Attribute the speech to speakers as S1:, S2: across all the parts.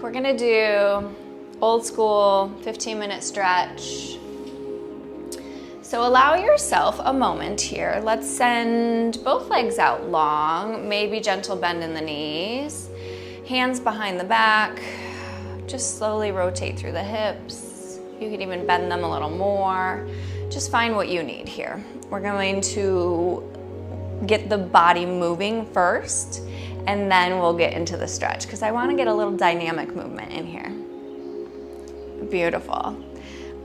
S1: We're gonna do old school 15-minute stretch. So allow yourself a moment here. Let's send both legs out long, maybe gentle bend in the knees, hands behind the back, just slowly rotate through the hips. You can even bend them a little more. Just find what you need here. We're going to get the body moving first, and then we'll get into the stretch because I want to get a little dynamic movement in here. Beautiful.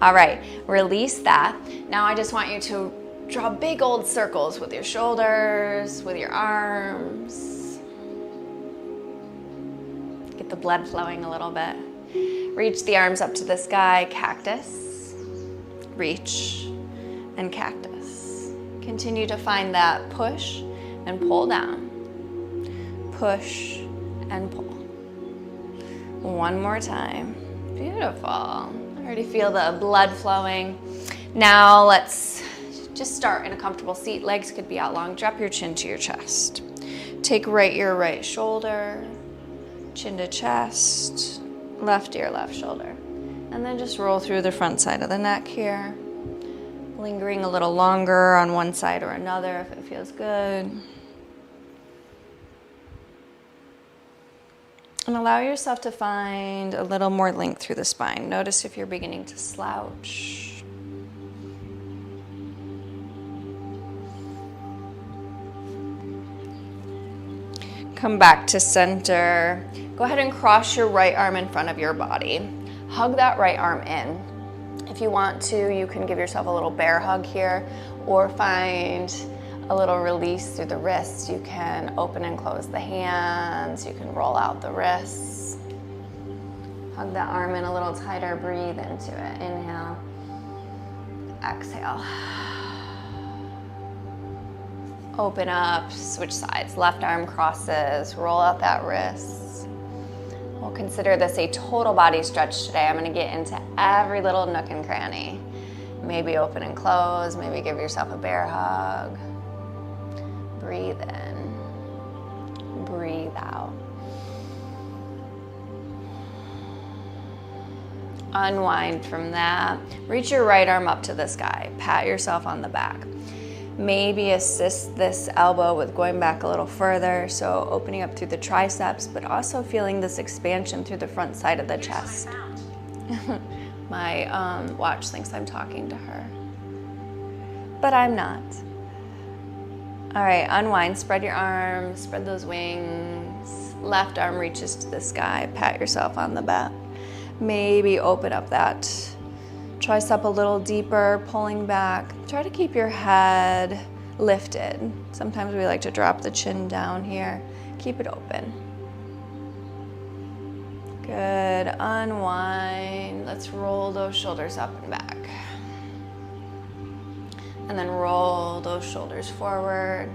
S1: All right, release that. Now I just want you to draw big old circles with your shoulders, with your arms. Get the blood flowing a little bit. Reach the arms up to the sky, cactus. Reach and cactus. Continue to find that push and pull down. Push and pull. One more time. Beautiful. I already feel the blood flowing. Now let's just start in a comfortable seat. Legs could be out long. Drop your chin to your chest. Take your right shoulder, chin to chest, left ear, left shoulder. And then just roll through the front side of the neck here. Lingering a little longer on one side or another if it feels good. And allow yourself to find a little more length through the spine. Notice if you're beginning to slouch. Come back to center. Go ahead and cross your right arm in front of your body. Hug that right arm in. If you want to, you can give yourself a little bear hug here or find a little release through the wrists. You can open and close the hands. You can roll out the wrists. Hug that arm in a little tighter. Breathe into it. Inhale. Exhale. Open up. Switch sides. Left arm crosses. Roll out that wrist. We'll consider this a total body stretch today. I'm going to get into every little nook and cranny. Maybe open and close. Maybe give yourself a bear hug. Breathe in, breathe out. Unwind from that. Reach your right arm up to the sky. Pat yourself on the back. Maybe assist this elbow with going back a little further, so opening up through the triceps, but also feeling this expansion through the front side of the chest. My watch thinks I'm talking to her, but I'm not. All right, unwind, spread your arms, spread those wings. Left arm reaches to the sky, pat yourself on the back. Maybe open up that tricep a little deeper, pulling back. Try to keep your head lifted. Sometimes we like to drop the chin down here. Keep it open. Good, unwind. Let's roll those shoulders up and back. And then roll those shoulders forward.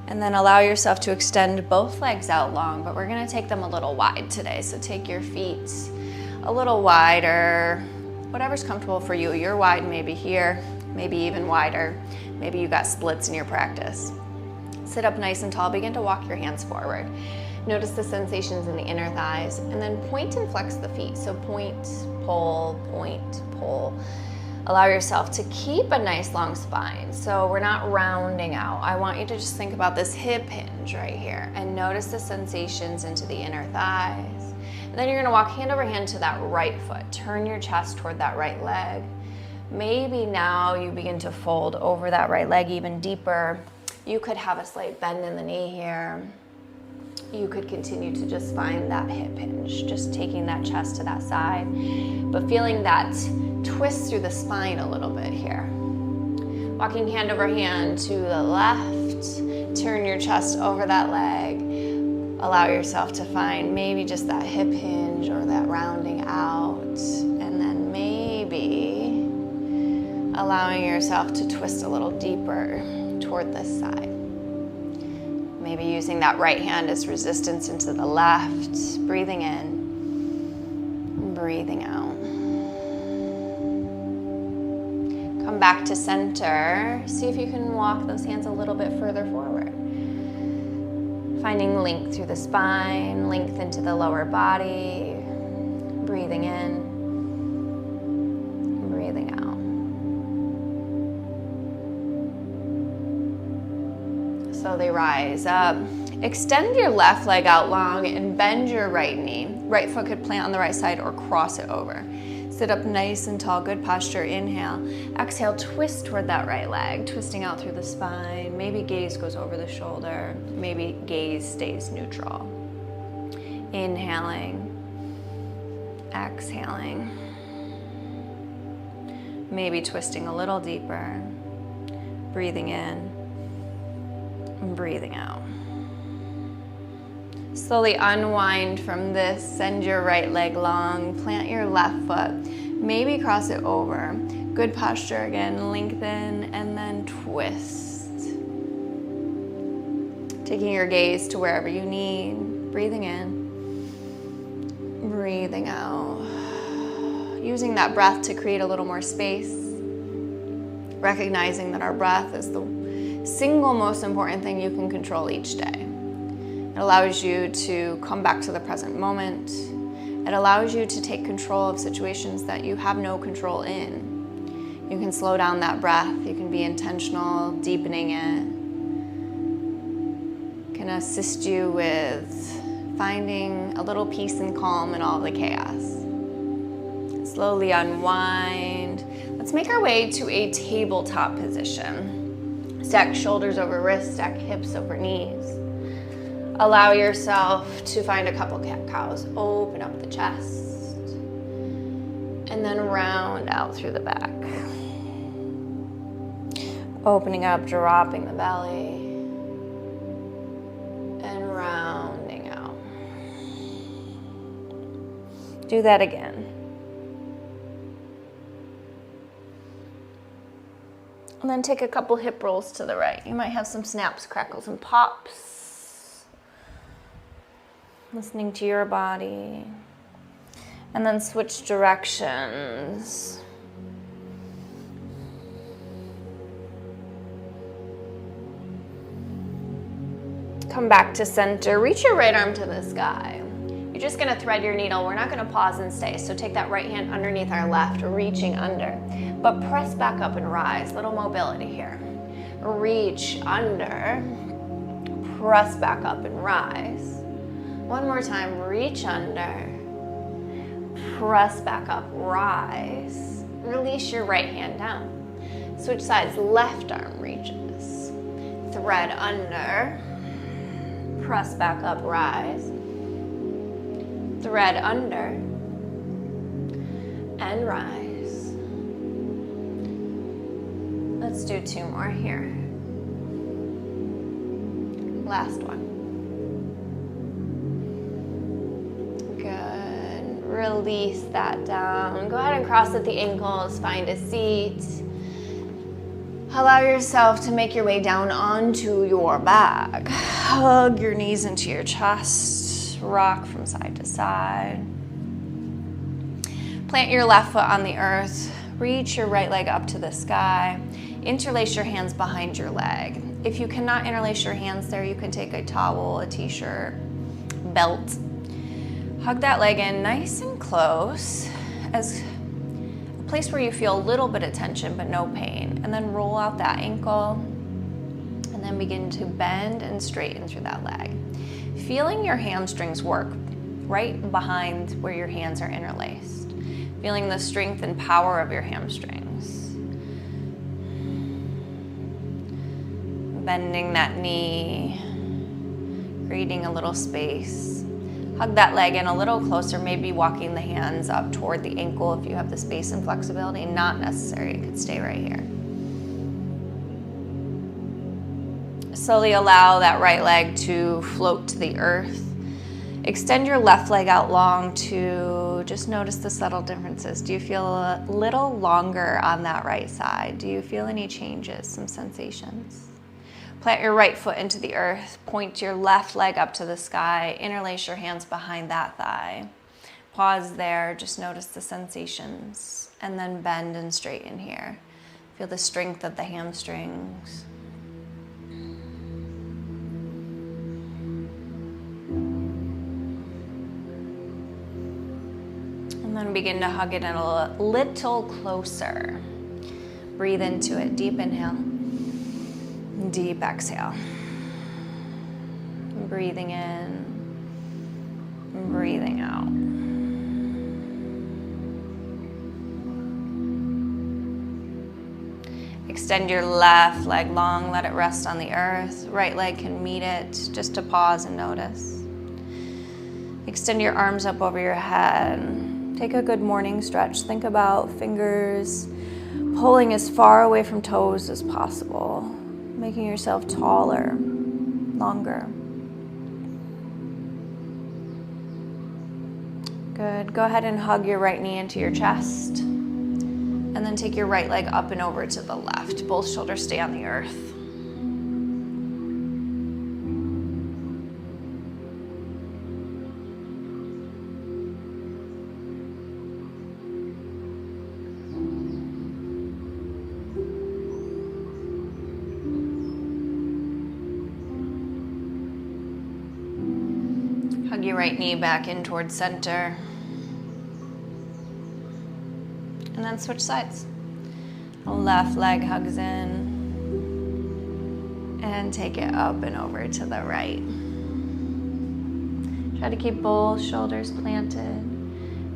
S1: And then allow yourself to extend both legs out long, but we're gonna take them a little wide today. So take your feet a little wider, whatever's comfortable for you. You're wide maybe here, maybe even wider. Maybe you got splits in your practice. Sit up nice and tall, begin to walk your hands forward. Notice the sensations in the inner thighs, and then point and flex the feet. So point, pull, point, pull. Allow yourself to keep a nice long spine. So we're not rounding out. I want you to just think about this hip hinge right here and notice the sensations into the inner thighs. And then you're gonna walk hand over hand to that right foot. Turn your chest toward that right leg. Maybe now you begin to fold over that right leg even deeper. You could have a slight bend in the knee here. You could continue to just find that hip hinge, just taking that chest to that side, but feeling that twist through the spine a little bit here. Walking hand over hand to the left, turn your chest over that leg. Allow yourself to find maybe just that hip hinge or that rounding out, and then maybe allowing yourself to twist a little deeper toward this side. Maybe using that right hand as resistance into the left, breathing in, breathing out. Come back to center. See if you can walk those hands a little bit further forward. Finding length through the spine, length into the lower body. Breathing in, breathing out. Slowly rise up. Extend your left leg out long and bend your right knee. Right foot could plant on the right side or cross it over. Sit up nice and tall, good posture. Inhale. Exhale, twist toward that right leg, twisting out through the spine. Maybe gaze goes over the shoulder. Maybe gaze stays neutral. Inhaling. Exhaling. Maybe twisting a little deeper. Breathing in. And breathing out. Slowly unwind from this. Send your right leg long. Plant your left foot. Maybe cross it over. Good posture again. Lengthen and then twist. Taking your gaze to wherever you need. Breathing in. Breathing out. Using that breath to create a little more space. Recognizing that our breath is the single most important thing you can control each day. It allows you to come back to the present moment. It allows you to take control of situations that you have no control in. You can slow down that breath. You can be intentional, deepening it. It can assist you with finding a little peace and calm in all of the chaos. Slowly unwind. Let's make our way to a tabletop position. Stack shoulders over wrists, stack hips over knees. Allow yourself to find a couple cat-cows. Open up the chest. And then round out through the back. Opening up, dropping the belly. And rounding out. Do that again. And then take a couple hip rolls to the right. You might have some snaps, crackles, and pops. Listening to your body. And then switch directions. Come back to center. Reach your right arm to the sky. You're just gonna thread your needle. We're not gonna pause and stay. So take that right hand underneath our left, reaching under. But press back up and rise. Little mobility here. Reach under. Press back up and rise. One more time, reach under, press back up, rise. Release your right hand down. Switch sides, left arm reaches. Thread under, press back up, rise. Thread under, and rise. Let's do two more here. Last one. Release that down. Go ahead and cross at the ankles, find a seat. Allow yourself to make your way down onto your back. Hug your knees into your chest. Rock from side to side. Plant your left foot on the earth. Reach your right leg up to the sky. Interlace your hands behind your leg. If you cannot interlace your hands there, you can take a towel, a t-shirt, belt. Hug that leg in nice and close as a place where you feel a little bit of tension but no pain. And then roll out that ankle and then begin to bend and straighten through that leg. Feeling your hamstrings work right behind where your hands are interlaced. Feeling the strength and power of your hamstrings. Bending that knee, creating a little space. Hug that leg in a little closer, maybe walking the hands up toward the ankle if you have the space and flexibility. Not necessary, it could stay right here. Slowly allow that right leg to float to the earth. Extend your left leg out long to just notice the subtle differences. Do you feel a little longer on that right side? Do you feel any changes, some sensations? Plant your right foot into the earth, point your left leg up to the sky, interlace your hands behind that thigh. Pause there, just notice the sensations, and then bend and straighten here. Feel the strength of the hamstrings. then begin to hug it in a little closer. Breathe into it. Deep inhale. Deep exhale. Breathing in. Breathing out. Extend your left leg long. Let it rest on the earth. Right leg can meet it. Just to pause and notice. Extend your arms up over your head. Take a good morning stretch. Think about fingers pulling as far away from toes as possible, making yourself taller, longer. Good. Go ahead and hug your right knee into your chest, and then take your right leg up and over to the left. Both shoulders stay on the earth. Hug your right knee back in towards center. And then switch sides. Left leg hugs in. And take it up and over to the right. Try to keep both shoulders planted.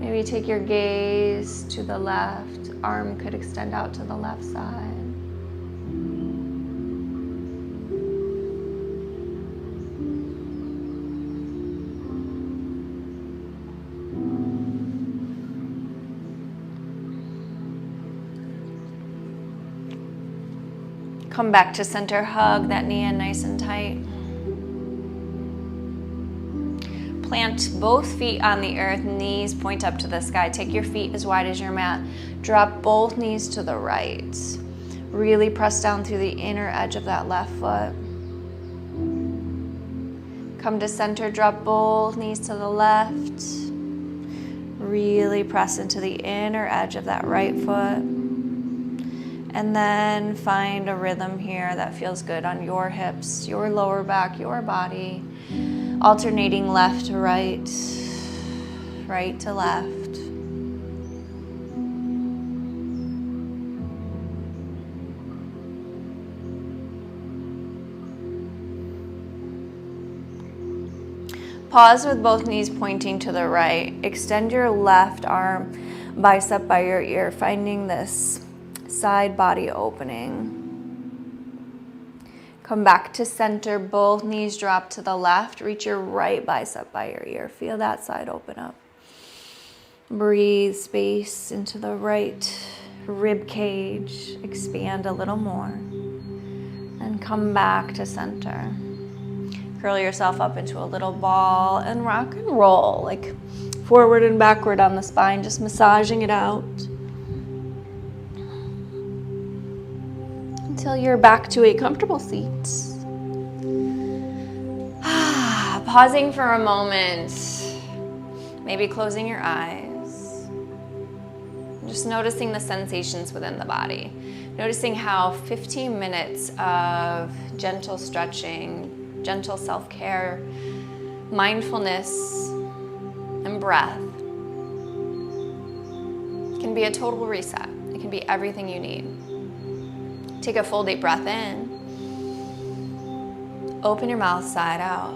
S1: Maybe take your gaze to the left. Arm could extend out to the left side. Come back to center, hug that knee in nice and tight. Plant both feet on the earth, knees point up to the sky. Take your feet as wide as your mat. Drop both knees to the right. Really press down through the inner edge of that left foot. Come to center, drop both knees to the left. Really press into the inner edge of that right foot. And then find a rhythm here that feels good on your hips, your lower back, your body. Alternating left to right, right to left. Pause with both knees pointing to the right. Extend your left arm, bicep by your ear, finding this side body opening. Come back to center, both knees drop to the left. Reach your right bicep by your ear. Feel that side open up. Breathe space into the right rib cage. Expand a little more. And come back to center. Curl yourself up into a little ball and rock and roll, like forward and backward on the spine, just massaging it out. Until you're back to a comfortable seat. Pausing for a moment, maybe closing your eyes. Just noticing the sensations within the body. Noticing how 15 minutes of gentle stretching, gentle self-care, mindfulness, and breath can be a total reset. It can be everything you need. Take a full deep breath in. Open your mouth side out.